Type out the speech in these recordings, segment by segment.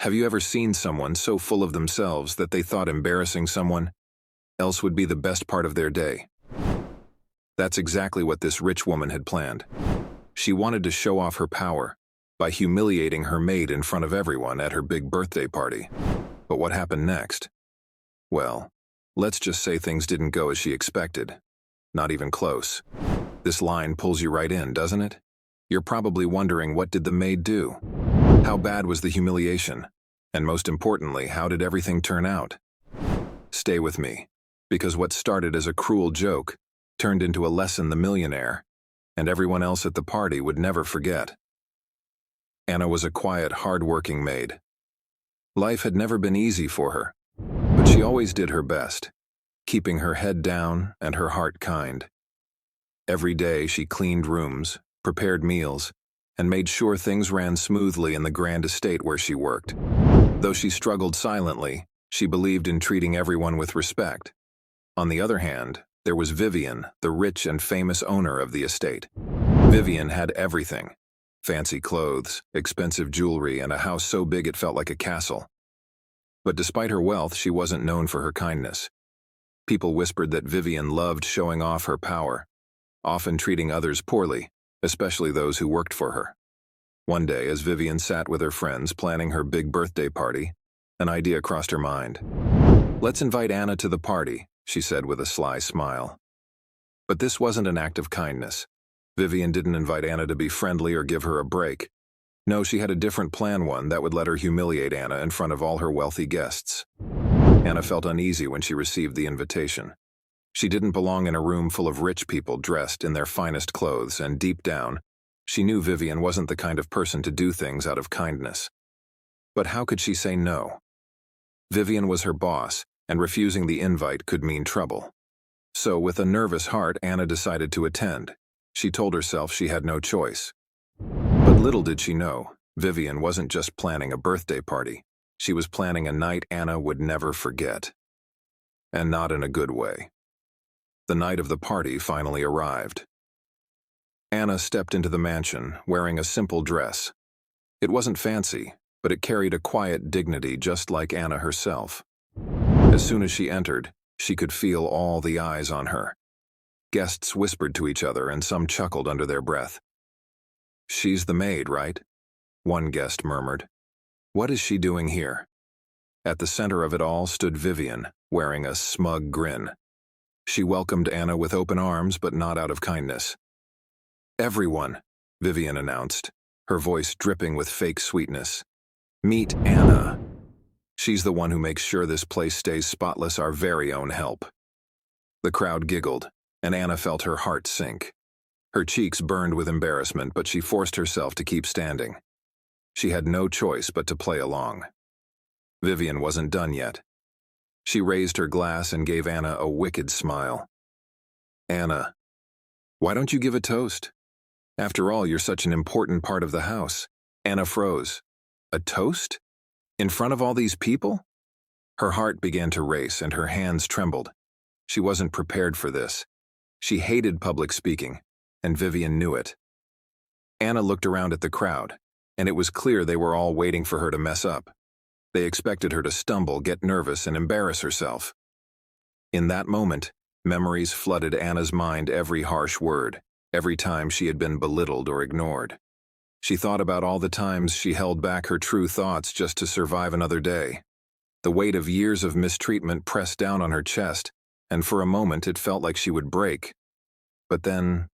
Have you ever seen someone so full of themselves that they thought embarrassing someone else would be the best part of their day? That's exactly what this rich woman had planned. She wanted to show off her power by humiliating her maid in front of everyone at her big birthday party. But what happened next? Well, let's just say things didn't go as she expected. Not even close. This line pulls you right in, doesn't it? You're probably wondering, what did the maid do? How bad was the humiliation? And most importantly, how did everything turn out? Stay with me, because what started as a cruel joke turned into a lesson the millionaire and everyone else at the party would never forget. Anna was a quiet, hard-working maid. Life had never been easy for her, but she always did her best, keeping her head down and her heart kind. Every day she cleaned rooms, prepared meals, and made sure things ran smoothly in the grand estate where she worked. Though she struggled silently, she believed in treating everyone with respect. On the other hand, there was Vivian, the rich and famous owner of the estate. Vivian had everything: fancy clothes, expensive jewelry, and a house so big it felt like a castle. But despite her wealth, she wasn't known for her kindness. People whispered that Vivian loved showing off her power, often treating others poorly, especially those who worked for her. One day, as Vivian sat with her friends planning her big birthday party, an idea crossed her mind. "Let's invite Anna to the party," she said with a sly smile. But this wasn't an act of kindness. Vivian didn't invite Anna to be friendly or give her a break. No, she had a different plan, one that would let her humiliate Anna in front of all her wealthy guests. Anna felt uneasy when she received the invitation. She didn't belong in a room full of rich people dressed in their finest clothes, and deep down, she knew Vivian wasn't the kind of person to do things out of kindness. But how could she say no? Vivian was her boss, and refusing the invite could mean trouble. So, with a nervous heart, Anna decided to attend. She told herself she had no choice. But little did she know, Vivian wasn't just planning a birthday party. She was planning a night Anna would never forget. And not in a good way. The night of the party finally arrived. Anna stepped into the mansion, wearing a simple dress. It wasn't fancy, but it carried a quiet dignity just like Anna herself. As soon as she entered, she could feel all the eyes on her. Guests whispered to each other, and some chuckled under their breath. "She's the maid, right?" one guest murmured. "What is she doing here?" At the center of it all stood Vivian, wearing a smug grin. She welcomed Anna with open arms, but not out of kindness. "Everyone," Vivian announced, her voice dripping with fake sweetness. "Meet Anna. She's the one who makes sure this place stays spotless, our very own help." The crowd giggled, and Anna felt her heart sink. Her cheeks burned with embarrassment, but she forced herself to keep standing. She had no choice but to play along. Vivian wasn't done yet. She raised her glass and gave Anna a wicked smile. "Anna, why don't you give a toast? After all, you're such an important part of the house." Anna froze. A toast? In front of all these people? Her heart began to race and her hands trembled. She wasn't prepared for this. She hated public speaking, and Vivian knew it. Anna looked around at the crowd, and it was clear they were all waiting for her to mess up. They expected her to stumble, get nervous, and embarrass herself. In that moment, memories flooded Anna's mind, every harsh word, every time she had been belittled or ignored. She thought about all the times she held back her true thoughts just to survive another day. The weight of years of mistreatment pressed down on her chest, and for a moment it felt like she would break. But then,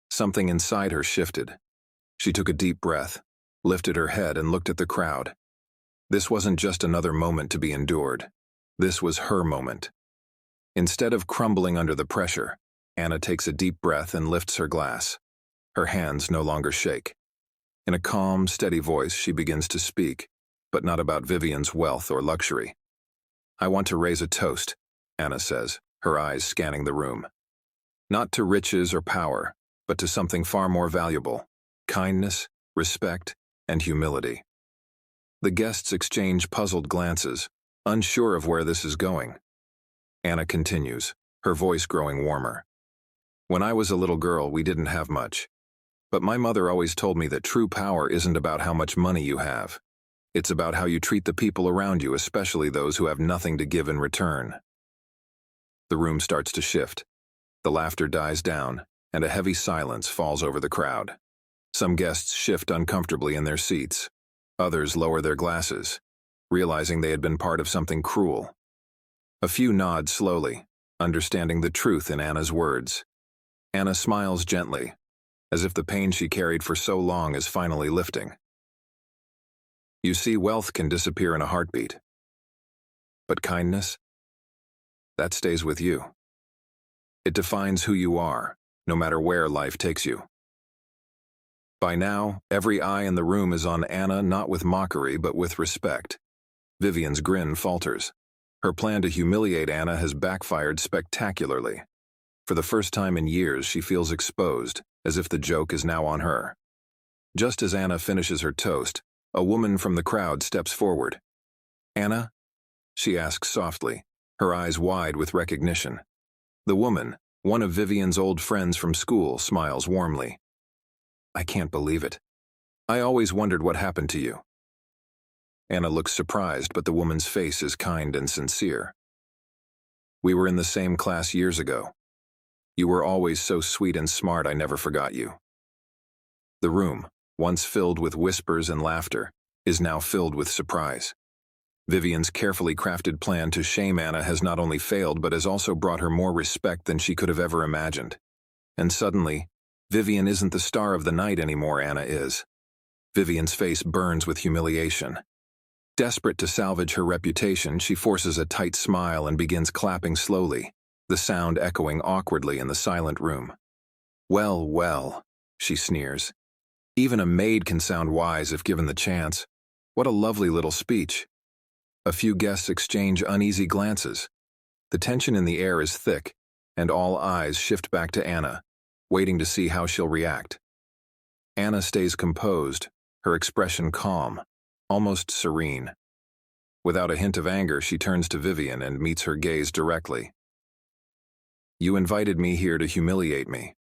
something inside her shifted. She took a deep breath, lifted her head, and looked at the crowd. This wasn't just another moment to be endured. This was her moment. Instead of crumbling under the pressure, Anna takes a deep breath and lifts her glass. Her hands no longer shake. In a calm, steady voice, she begins to speak, but not about Vivian's wealth or luxury. "I want to raise a toast," Anna says, her eyes scanning the room. "Not to riches or power, but to something far more valuable: kindness, respect, and humility." The guests exchange puzzled glances, unsure of where this is going. Anna continues, her voice growing warmer. "When I was a little girl, we didn't have much. But my mother always told me that true power isn't about how much money you have. It's about how you treat the people around you, especially those who have nothing to give in return. The room starts to shift. The laughter dies down, and a heavy silence falls over the crowd. Some guests shift uncomfortably in their seats. Others lower their glasses, realizing they had been part of something cruel. A few nod slowly, understanding the truth in Anna's words. Anna smiles gently, as if the pain she carried for so long is finally lifting. You see, wealth can disappear in a heartbeat. But kindness? That stays with you. It defines who you are, no matter where life takes you. By now, every eye in the room is on Anna, not with mockery, but with respect. Vivian's grin falters. Her plan to humiliate Anna has backfired spectacularly. For the first time in years, she feels exposed, as if the joke is now on her. Just as Anna finishes her toast, a woman from the crowd steps forward. "Anna?" she asks softly, her eyes wide with recognition. The woman, one of Vivian's old friends from school, smiles warmly. "I can't believe it. I always wondered what happened to you." Anna looks surprised, but the woman's face is kind and sincere. "We were in the same class years ago. You were always so sweet and smart, I never forgot you." The room, once filled with whispers and laughter, is now filled with surprise. Vivian's carefully crafted plan to shame Anna has not only failed but has also brought her more respect than she could have ever imagined. And suddenly, Vivian isn't the star of the night anymore, Anna is. Vivian's face burns with humiliation. Desperate to salvage her reputation, she forces a tight smile and begins clapping slowly, the sound echoing awkwardly in the silent room. "Well, well," she sneers. "Even a maid can sound wise if given the chance. What a lovely little speech." A few guests exchange uneasy glances. The tension in the air is thick, and all eyes shift back to Anna, waiting to see how she'll react. Anna stays composed, her expression calm, almost serene. Without a hint of anger, she turns to Vivian and meets her gaze directly. "You invited me here to humiliate me,"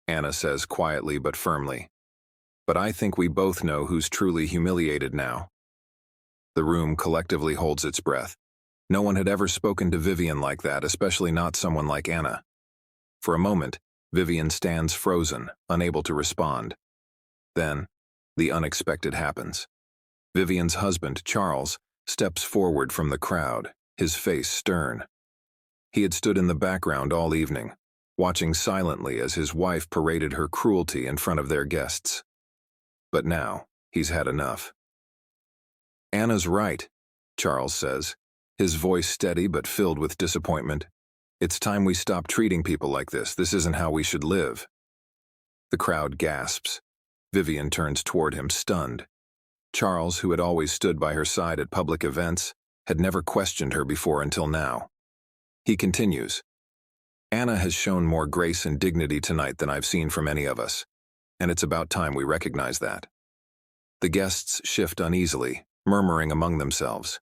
Anna says quietly but firmly. "But I think we both know who's truly humiliated now." The room collectively holds its breath. No one had ever spoken to Vivian like that, especially not someone like Anna. For a moment, Vivian stands frozen, unable to respond. Then, the unexpected happens. Vivian's husband, Charles, steps forward from the crowd, his face stern. He had stood in the background all evening, watching silently as his wife paraded her cruelty in front of their guests. But now, he's had enough. "Anna's right," Charles says, his voice steady but filled with disappointment. "It's time we stop treating people like this. This isn't how we should live." The crowd gasps. Vivian turns toward him, stunned. Charles, who had always stood by her side at public events, had never questioned her before until now. He continues, "Anna has shown more grace and dignity tonight than I've seen from any of us, and it's about time we recognize that." The guests shift uneasily, murmuring among themselves.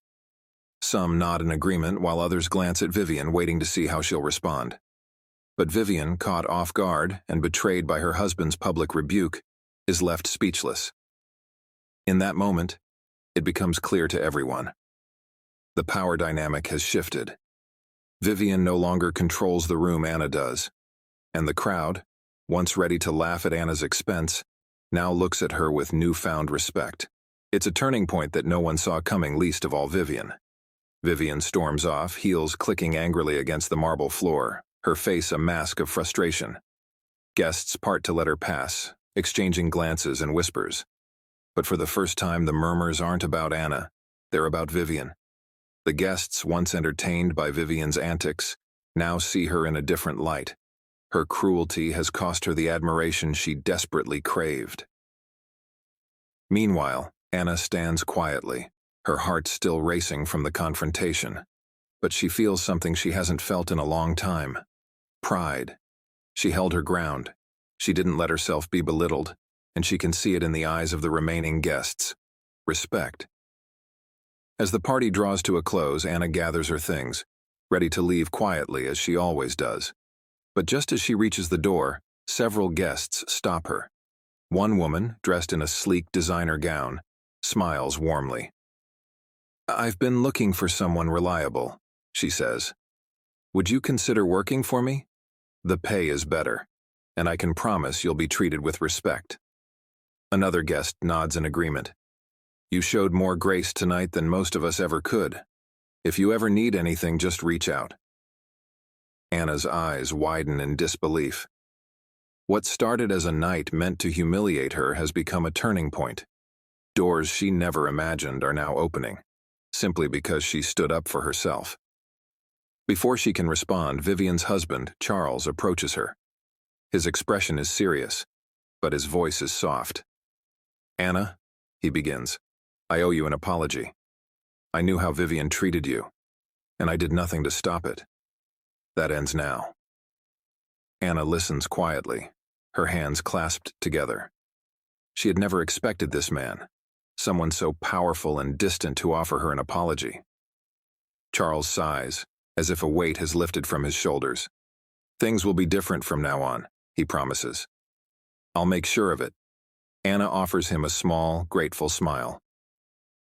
Some nod in agreement while others glance at Vivian, waiting to see how she'll respond. But Vivian, caught off guard and betrayed by her husband's public rebuke, is left speechless. In that moment, it becomes clear to everyone. The power dynamic has shifted. Vivian no longer controls the room, Anna does. And the crowd, once ready to laugh at Anna's expense, now looks at her with newfound respect. It's a turning point that no one saw coming, least of all Vivian. Vivian storms off, heels clicking angrily against the marble floor, her face a mask of frustration. Guests part to let her pass, exchanging glances and whispers. But for the first time, the murmurs aren't about Anna, they're about Vivian. The guests, once entertained by Vivian's antics, now see her in a different light. Her cruelty has cost her the admiration she desperately craved. Meanwhile, Anna stands quietly, her heart still racing from the confrontation. But she feels something she hasn't felt in a long time. Pride. She held her ground. She didn't let herself be belittled, and she can see it in the eyes of the remaining guests. Respect. As the party draws to a close, Anna gathers her things, ready to leave quietly as she always does. But just as she reaches the door, several guests stop her. One woman, dressed in a sleek designer gown, smiles warmly. "I've been looking for someone reliable," she says. "Would you consider working for me? The pay is better, and I can promise you'll be treated with respect." Another guest nods in agreement. "You showed more grace tonight than most of us ever could. If you ever need anything, just reach out." Anna's eyes widen in disbelief. What started as a night meant to humiliate her has become a turning point. Doors she never imagined are now opening, simply because she stood up for herself. Before she can respond, Vivian's husband, Charles, approaches her. His expression is serious, but his voice is soft. "Anna," he begins, "I owe you an apology. I knew how Vivian treated you, and I did nothing to stop it. That ends now." Anna listens quietly, her hands clasped together. She had never expected this man, someone so powerful and distant, to offer her an apology. Charles sighs, as if a weight has lifted from his shoulders. "Things will be different from now on," he promises. "I'll make sure of it." Anna offers him a small, grateful smile.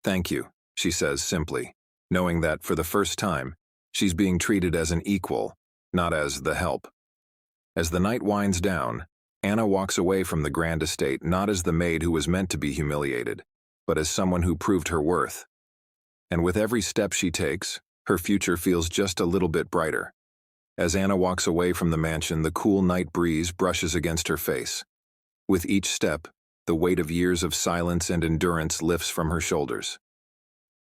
"Thank you," she says simply, knowing that, for the first time, she's being treated as an equal, not as the help. As the night winds down, Anna walks away from the grand estate not as the maid who was meant to be humiliated, but as someone who proved her worth. And with every step she takes, her future feels just a little bit brighter. As Anna walks away from the mansion, the cool night breeze brushes against her face. With each step, the weight of years of silence and endurance lifts from her shoulders.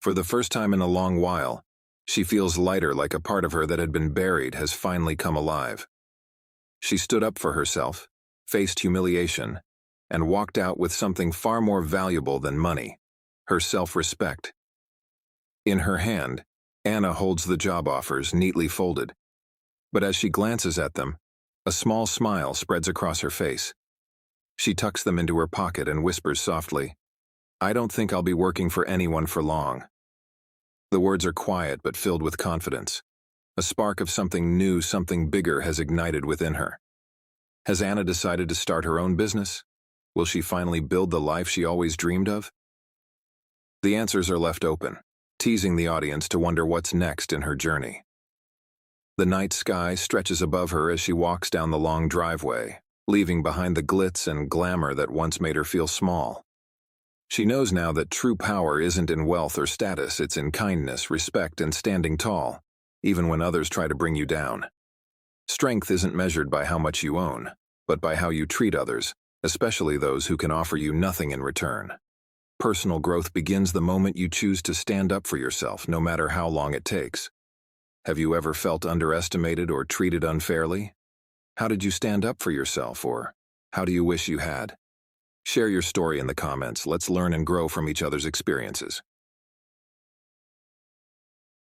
For the first time in a long while, she feels lighter, like a part of her that had been buried has finally come alive. She stood up for herself, faced humiliation, and walked out with something far more valuable than money: her self-respect. In her hand, Anna holds the job offers neatly folded. But as she glances at them, a small smile spreads across her face. She tucks them into her pocket and whispers softly, "I don't think I'll be working for anyone for long." The words are quiet but filled with confidence. A spark of something new, something bigger has ignited within her. Has Anna decided to start her own business? Will she finally build the life she always dreamed of? The answers are left open, teasing the audience to wonder what's next in her journey. The night sky stretches above her as she walks down the long driveway, leaving behind the glitz and glamour that once made her feel small. She knows now that true power isn't in wealth or status, it's in kindness, respect, and standing tall, even when others try to bring you down. Strength isn't measured by how much you own, but by how you treat others, especially those who can offer you nothing in return. Personal growth begins the moment you choose to stand up for yourself, no matter how long it takes. Have you ever felt underestimated or treated unfairly? How did you stand up for yourself, or how do you wish you had? Share your story in the comments. Let's learn and grow from each other's experiences.